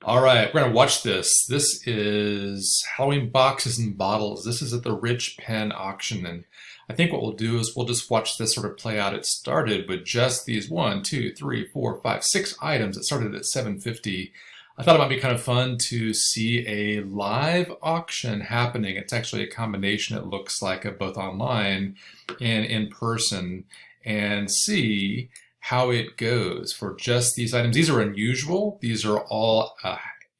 All right, we're gonna watch this. This is Halloween boxes and bottles. This is at the RichPenn auction, and I think what we'll do is we'll just watch this sort of play out. It started with just these 6 items. It started at 750. I thought it might be kind of fun to see a live auction happening. It's actually a combination, it looks like, of both online and in person, and see how it goes for just these items. These are unusual. These are all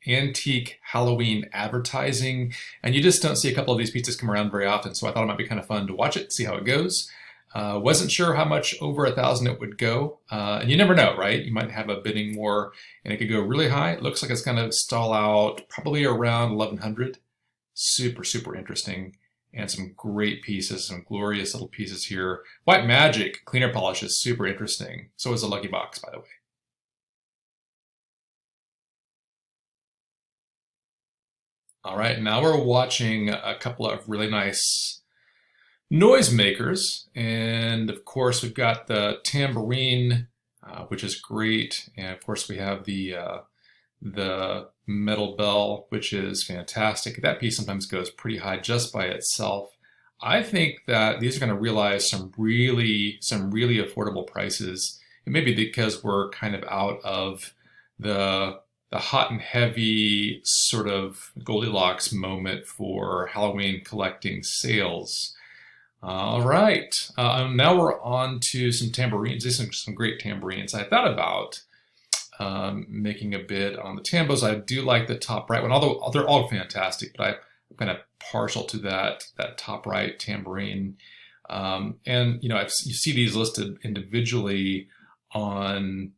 antique Halloween advertising, and you just don't see a couple of these pieces come around very often. So I thought it might be kind of fun to watch it, see how it goes. Wasn't sure how much over 1,000 it would go, and you never know, right? You might have a bidding war, and it could go really high. It looks like it's going to stall out probably around 1,100. Super, super interesting. And some great pieces, some glorious little pieces here. White Magic cleaner polish is super interesting. So is the Lucky Box, by the way. All right, now we're watching a couple of really nice noisemakers. And of course, we've got the tambourine, which is great. And of course, we have the metal bell, which is fantastic. That piece sometimes goes pretty high just by itself. I think that these are going to realize some really affordable prices. It may be because we're kind of out of the hot and heavy sort of Goldilocks moment for Halloween collecting sales. All right, now we're on to some tambourines. These are some great tambourines. I thought about making a bid on the Tambos. I do like the top right one, although they're all fantastic, but I'm kind of partial to that top right tambourine. And you know, you see these listed individually on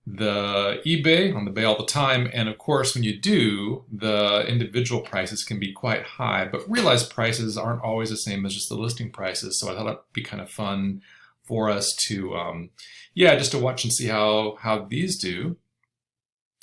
the eBay, on the Bay all the time, and of course when you do, the individual prices can be quite high, but realized prices aren't always the same as just the listing prices, so I thought it'd be kind of fun for us to yeah, just to watch and see how these do.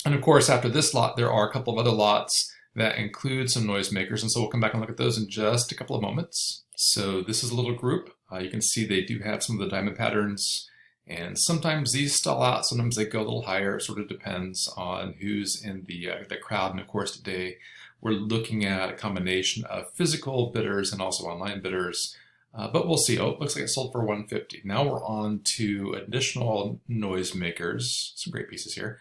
And of course, after this lot, there are a couple of other lots that include some noisemakers, and so we'll come back and look at those in just a couple of moments. So this is a little group. You can see they do have some of the diamond patterns, and sometimes these stall out, sometimes they go a little higher. It sort of depends on who's in the crowd. And of course, today we're looking at a combination of physical bidders and also online bidders. But we'll see. Oh, it looks like it sold for 150. Now we're on to additional noisemakers. Some great pieces here.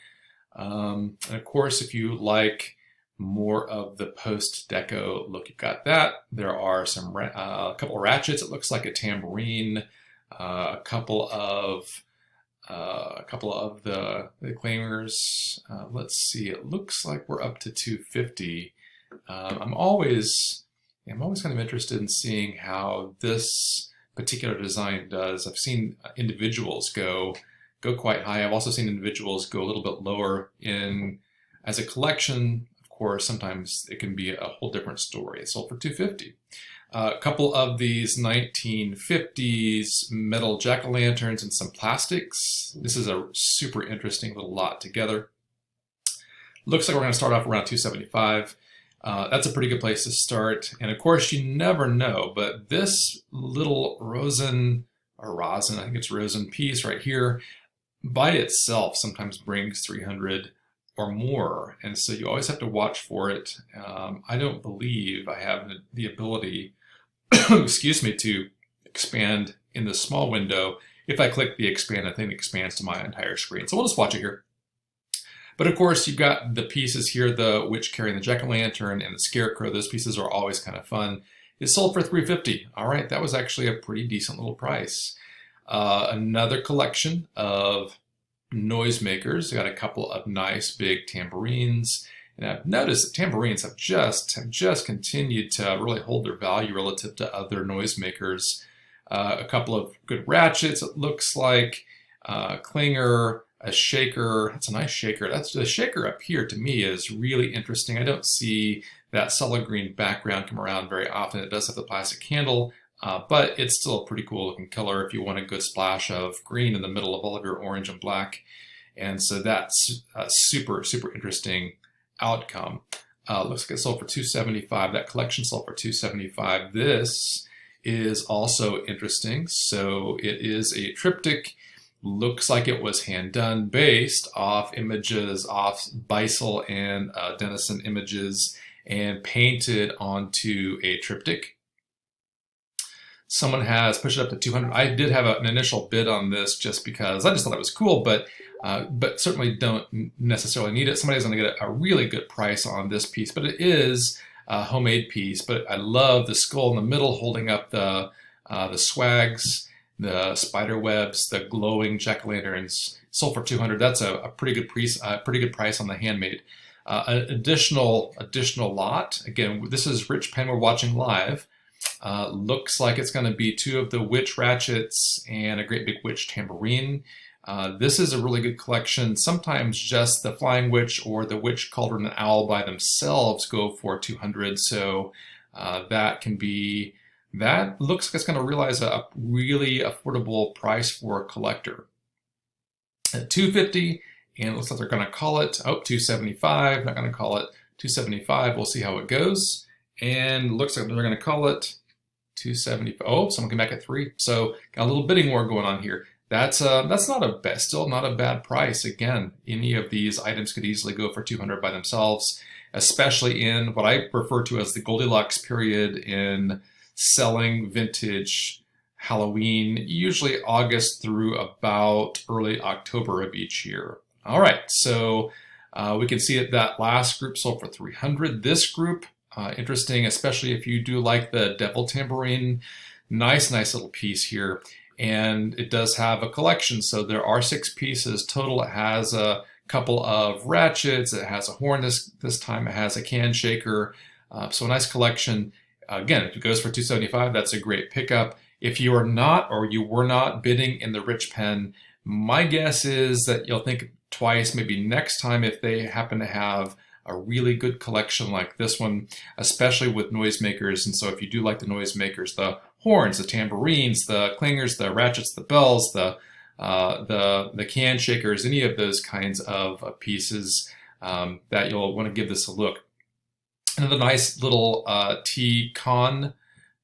And of course, if you like more of the post-deco look, you've got that. There are some a couple of ratchets. It looks like a tambourine. A couple of the claimers. Let's see. It looks like we're up to 250. I'm always kind of interested in seeing how this particular design does. I've seen individuals go quite high. I've also seen individuals go a little bit lower. As a collection, of course, sometimes it can be a whole different story. It sold for 250. A couple of these 1950s metal jack-o'-lanterns and some plastics. This is a super interesting little lot together. Looks like we're going to start off around 275. That's a pretty good place to start. And of course, you never know, but this little rosin, I think it's rosin piece right here, by itself sometimes brings 300 or more. And so you always have to watch for it. I don't believe I have the ability, excuse me, to expand in the small window. If I click the expand, I think it expands to my entire screen. So we'll just watch it here. But of course, you've got the pieces here, the witch carrying the jack-o'-lantern and the scarecrow. Those pieces are always kind of fun. It sold for 350. All right, that was actually a pretty decent little price. Another collection of noisemakers. Got a couple of nice big tambourines. And I've noticed that tambourines have just continued to really hold their value relative to other noisemakers. A couple of good ratchets, it looks like. Clinger, a shaker. That's a nice shaker. That's the shaker up here to me is really interesting. I don't see that solid green background come around very often. It does have the plastic handle, but it's still a pretty cool looking color if you want a good splash of green in the middle of all of your orange and black. And so that's a super interesting outcome. Looks like it sold for 275. That collection sold for 275. This is also interesting. So it is a triptych Looks like it was hand done based off images off Beisel and Dennison images and painted onto a triptych. Someone has pushed it up to 200. I did have an initial bid on this just because I just thought it was cool, but certainly don't necessarily need it. Somebody's going to get a really good price on this piece, but it is a homemade piece. But I love the skull in the middle holding up the swags, the spider webs, the glowing jack-o'-lanterns. Sold for 200. That's a pretty good price on the handmade. An additional lot. Again, this is RichPenn. We're watching live. Looks like it's going to be 2 of the witch ratchets and a great big witch tambourine. This is a really good collection. Sometimes just the flying witch or the witch cauldron and owl by themselves go for 200. So that looks like it's going to realize a really affordable price for a collector. At 250, and it looks like they're going to call it 275. Not going to call it 275. We'll see how it goes. And looks like they're going to call it 275. Oh, someone came back at 3. So got a little bidding war going on here. That's still not a bad price. Again, any of these items could easily go for 200 by themselves, especially in what I refer to as the Goldilocks period in selling vintage Halloween, usually August through about early October of each year. All right, so we can see that last group sold for 300. This group, interesting, especially if you do like the devil tambourine. Nice little piece here. And it does have a collection. So there are 6 pieces total. It has a couple of ratchets. It has a horn this time. It has a can shaker. So a nice collection. Again, if it goes for 275, that's a great pickup. If you are not, or you were not bidding in the RichPenn, my guess is that you'll think twice, maybe next time, if they happen to have a really good collection like this one, especially with noisemakers. And so if you do like the noisemakers, the horns, the tambourines, the clangers, the ratchets, the bells, the can shakers, any of those kinds of pieces, that you'll want to give this a look. Another nice little T-con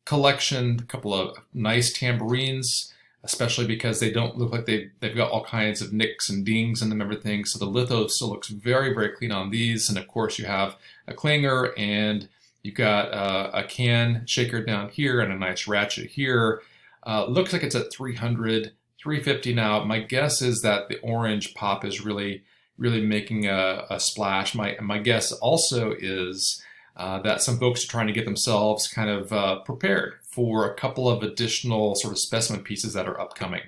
collection, a couple of nice tambourines, especially because they don't look like they've got all kinds of nicks and dings in them, everything. So the litho still looks very clean on these. And of course you have a clanger, and you've got a can shaker down here and a nice ratchet here. Looks like it's at 300, 350 now. My guess is that the orange pop is really making a splash. My guess also is that some folks are trying to get themselves kind of prepared for a couple of additional sort of specimen pieces that are upcoming.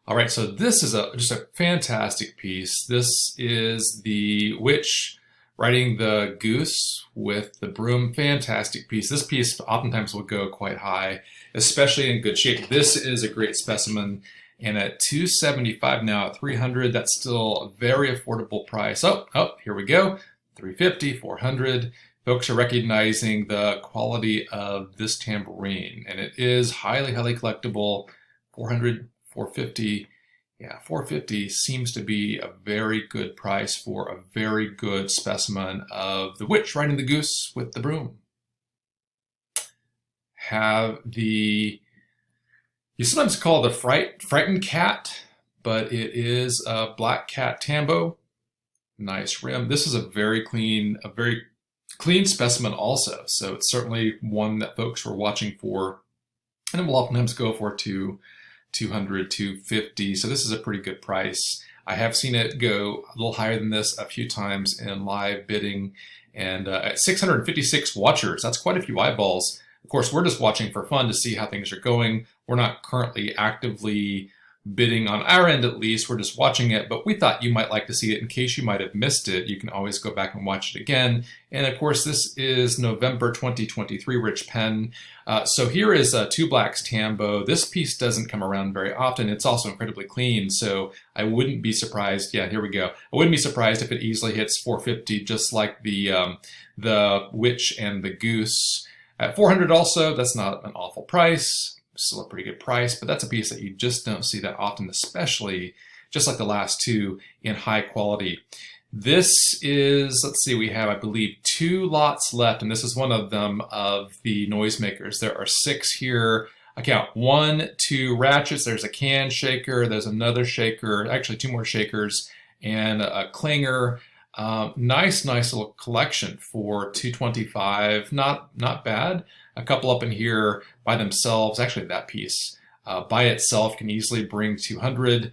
All right, so this is just a fantastic piece. This is the witch riding the goose with the broom. Fantastic piece. This piece oftentimes will go quite high, especially in good shape. This is a great specimen. And at 275 now, at 300, that's still a very affordable price. Oh, here we go. 350, 400. Folks are recognizing the quality of this tambourine, and it is highly collectible. 400, 450. Yeah, 450 seems to be a very good price for a very good specimen of the witch riding the goose with the broom. Have you sometimes call it a frightened cat, but it is a black cat tambo. Nice rim. This is a very clean specimen also. So it's certainly one that folks were watching for, and it will oftentimes go for 200, 250. So this is a pretty good price. I have seen it go a little higher than this a few times in live bidding, and at 656 watchers, that's quite a few eyeballs. Of course, we're just watching for fun to see how things are going. We're not currently actively bidding on our end, at least. We're just watching it, but we thought you might like to see it. In case you might have missed it, you can always go back and watch it again. And of course, this is November 2023 RichPenn. So here is Two Blacks Tambo. This piece doesn't come around very often. It's also incredibly clean, so I wouldn't be surprised. Yeah, here we go. I wouldn't be surprised if it easily hits 450, just like the witch and the goose. At 400 also, that's not an awful price. Still a pretty good price, but that's a piece that you just don't see that often, especially just like the last two in high quality. This is, let's see, we have, I believe, 2 lots left, and this is one of them of the noisemakers. There are 6 here. I count 1, 2 ratchets. There's a can shaker. There's another shaker, actually 2 more shakers, and a clinger. Nice little collection for $225. Not bad. A couple up in here by themselves. Actually, that piece by itself can easily bring 200 in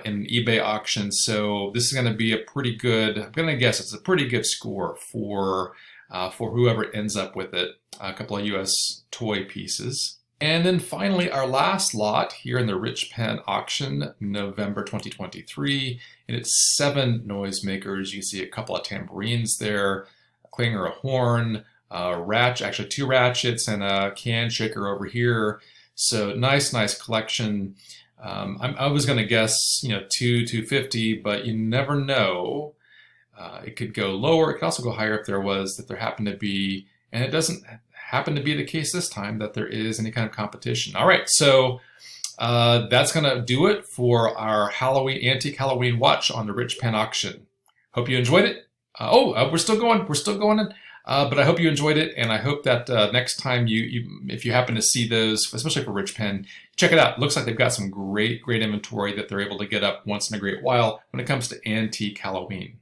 an eBay auction. So this is going to be a pretty good. I'm going to guess it's a pretty good score for whoever ends up with it. A couple of U.S. toy pieces. And then finally, our last lot here in the RichPenn auction, November 2023, and it's 7 noisemakers. You see a couple of tambourines there, a clinger, a horn, a ratchet, actually 2 ratchets, and a can shaker over here. So nice collection. I was going to guess, $250, but you never know. It could go lower. It could also go higher if there happened to be, and it doesn't happen to be the case this time, that there is any kind of competition. All right, so that's going to do it for our Halloween, antique Halloween watch on the RichPenn auction. Hope you enjoyed it. We're still going. But I hope you enjoyed it, and I hope that next time if you happen to see those, especially for RichPenn, check it out. It looks like they've got some great inventory that they're able to get up once in a great while when it comes to antique Halloween.